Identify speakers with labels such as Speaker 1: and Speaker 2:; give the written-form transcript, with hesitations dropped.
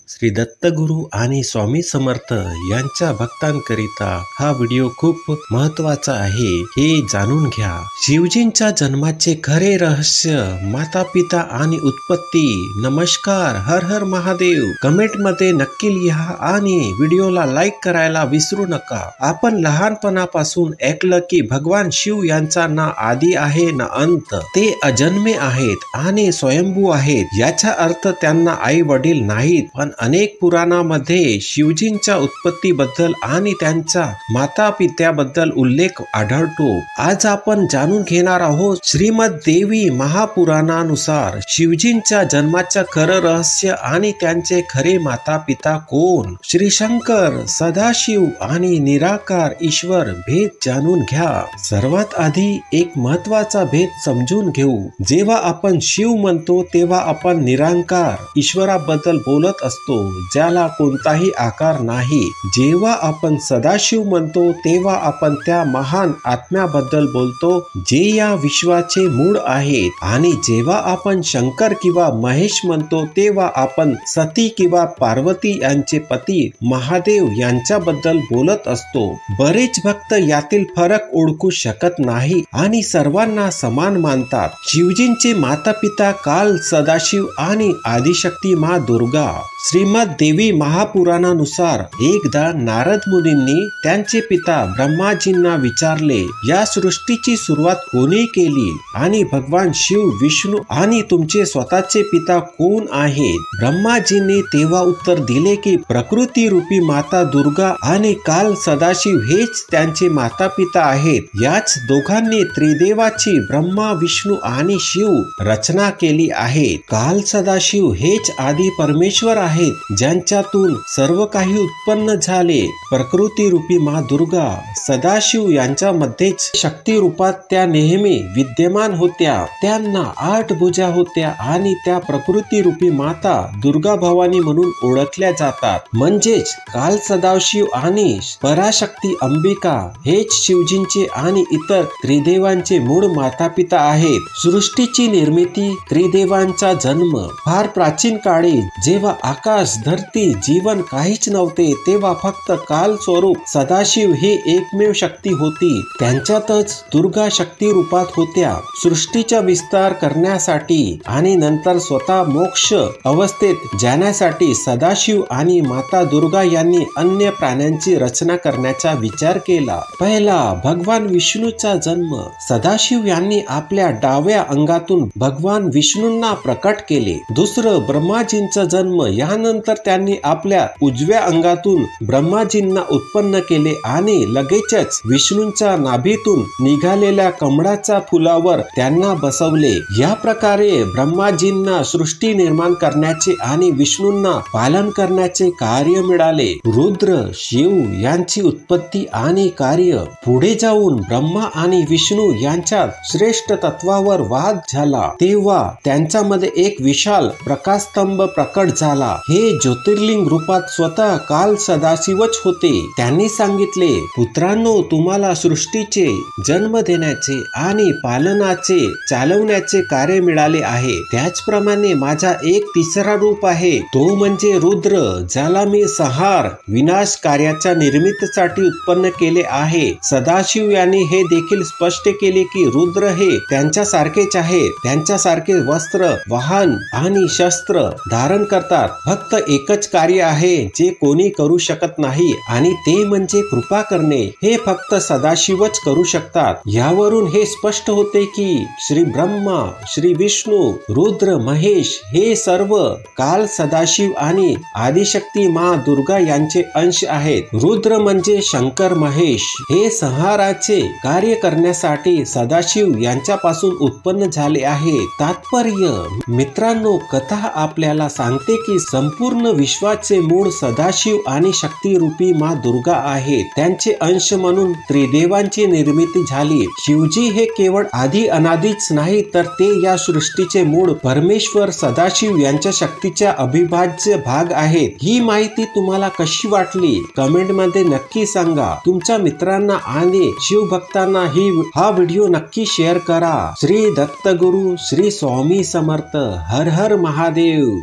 Speaker 1: श्री दत्तगुरु आणि स्वामी समर्थ यांच्या भक्तांकरिता हा व्हिडिओ खूप महत्वाचा आहे, हे जाणून घ्या। शिवजींच्या जन्माचे खरे रहस्य, माता पिता आणि उत्पत्ती। नमस्कार, हर हर महादेव। कमेंट मध्ये नक्की लिहा आणि व्हिडिओला लाईक करायला विसरू नका। आपण लहानपणापासून ऐकलं की भगवान शिव यांचा ना आदी आहे ना अंत, ते अजन्मे आहेत आणि स्वयंभू आहेत। याचा अर्थ त्यांना आई वडील नाहीत, पण अनेक पुराणांमध्ये शिवजींच्या उत्पत्तीबद्दल आणि त्यांच्या माता पित्याबद्दल उल्लेख आढळतो। आज आपण जाणून घेणार आहोत श्रीमद देवी महापुराणानुसार शिवजींच्या जन्माचं खरं रहस्य आणि त्यांचे खरे माता पिता कोण। श्री शंकर, सदाशिव आणि निराकार ईश्वर भेद जाणून घ्या। सर्वात आधी एक महत्वाचा भेद समजून घेऊ। जेव्हा आपण शिव म्हणतो तेव्हा आपण निराकार ईश्वराबद्दल बोलत असतो, ज्याला कोणताही आकार नाही। जेव्हा आपण सदाशिव म्हणतो तेव्हा आपण त्या महान आत्म्याबद्दल बोलतो, जे या विश्वाचे मूळ आहेत। आणि जेव्हा आपण शंकर किंवा महेश म्हणतो तेव्हा आपण सती किंवा पार्वती यांचे पती महादेव यांच्याबद्दल बोलत असतो। बरेच भक्त यातील फरक ओळखू शकत नाही आणि सर्वांना समान मानतात। शिवजींचे माता पिता काल, सदाशिव आणि आदिशक्ती माँ दुर्गा। श्रीमद देवी महापुराणानुसार एकदा नारद मुनींनी त्यांचे पिता ब्रह्माजींना विचारले, या सृष्टीची सुरुवात कोणी केली आणि भगवान शिव, विष्णू आणि तुमचे स्वतःचे पिता कोण आहेत? ब्रह्माजींनी तेव्हा उत्तर दिले की प्रकृती रूपी माता दुर्गा आणि काल, सदाशिव हेच त्यांचे माता पिता आहेत। याच दोघांनी त्रिदेवाची ब्रह्मा, विष्णू आणि शिव रचना केली आहे। काल, सदाशिव हेच आदी परमेश्वर आहेत, ज्यांच्यातून सर्व काही उत्पन्न झाले। प्रकृती रूपी माँ दुर्गा, सदाशिव यांच्यामध्येच शक्ती रूपात त्या नेहमी विद्यमान होत्या। त्यांना 8 भुजा होत्या आणि त्या प्रकृती रूपी माता दुर्गा भवानी म्हणून ओळखल्या जातात। म्हणजेच काल, सदाशिव आणि पराशक्ती अंबिका हेच शिवजींचे आणि इतर त्रिदेवांचे मूळ माता पिता आहेत। सृष्टीची निर्मिती, त्रिदेवांचा जन्म फार प्राचीन काळी, जेव्हा आकाश, धरती, जीवन काहीच नव्हते, तेव्हा फक्त काल स्वरूप सदाशिव हे एकमेव शक्ती होती। त्यांच्यातच दुर्गा शक्ती रूपात होत्या। सृष्टीचा विस्तार करण्यासाठी आणि नंतर स्वतः मोक्ष अवस्थेत जाण्यासाठी सदाशिव आणि माता दुर्गा यांनी अन्य प्राण्यांची रचना करण्याचा विचार केला। पहिला, भगवान विष्णूचा जन्म। सदाशिव यांनी आपल्या डाव्या अंगातून भगवान विष्णूंना प्रकट केले। दुसरं, ब्रह्माजींचा जन्म। यानंतर त्यांनी आपल्या उजव्या अंगातून ब्रह्माजींना उत्पन्न केले आणि लगेचच विष्णूंच्या नाभीतून निघालेल्या कमळाच्या फुलावर त्यांना बसवले। या प्रकारे ब्रह्माजींना सृष्टी निर्माण करण्याचे आणि विष्णूंना पालन करण्याचे कार्य मिळाले। रुद्र, शिव यांची उत्पत्ती आणि कार्य। पुढे जाऊन ब्रह्मा आणि विष्णू यांच्यात श्रेष्ठ तत्वावर वाद झाला, तेव्हा त्यांच्यामध्ये एक विशाल प्रकाशस्तंभ प्रकट झाला। हे ज्योतिर्लिंग रूपात स्वतः काल, सदाशिवच होते। त्यांनी सांगितले, पुत्रांनो, तुम्हाला सृष्टीचे जन्म देण्याचे आणि पालनाचे, चालवण्याचे कार्य मिळाले आहे। त्याचप्रमाणे माझा एक तिसरा रूप आहे, तो म्हणजे रुद्र, ज्याला मी संहार, विनाश कार्याच्या निर्मितीसाठी उत्पन्न केले आहे। सदाशिव यांनी हे देखील स्पष्ट केले की रुद्र हे त्यांच्यासारखेच आहे। त्यांच्यासारखे वस्त्र, वाहन आणि शस्त्र धारण करतात। फक्त एकच कार्य आहे जे कोणी करू शकत नाही, आणि ते म्हणजे कृपा करणे। हे फक्त सदाशिवच करू शकतात। यावरून हे स्पष्ट होते की श्री ब्रह्मा, श्री विष्णू, रुद्र, महेश हे सर्व काल, सदाशिव आणि आदिशक्ती माँ दुर्गा यांचे अंश आहेत। रुद्र म्हणजे शंकर, महेश हे संहाराचे कार्य करण्यासाठी सदाशिव यांच्यापासून उत्पन्न झाले आहे। तात्पर्य, मित्रांनो, कथा आपल्याला सांगते की संपूर्ण विश्वाचे मूळ सदाशिव आणि शक्ती रूपी माँ दुर्गा आहेत। त्यांचे अंश म्हणून त्रिदेवांची निर्मिती झाली। शिवजी हे केवळ आधी अनादीच नाही, तर ते या सृष्टीचे मूळ परमेश्वर सदाशिव यांच्या शक्तीच्या अविभाज्य भाग आहेत। ही माहिती तुम्हाला कशी वाटली कमेंट मध्ये नक्की सांगा। तुमच्या मित्रांना आणि शिवभक्तांना हा व्हिडिओ नक्की शेअर करा। श्री दत्तगुरु, श्री स्वामी समर्थ, हर हर महादेव।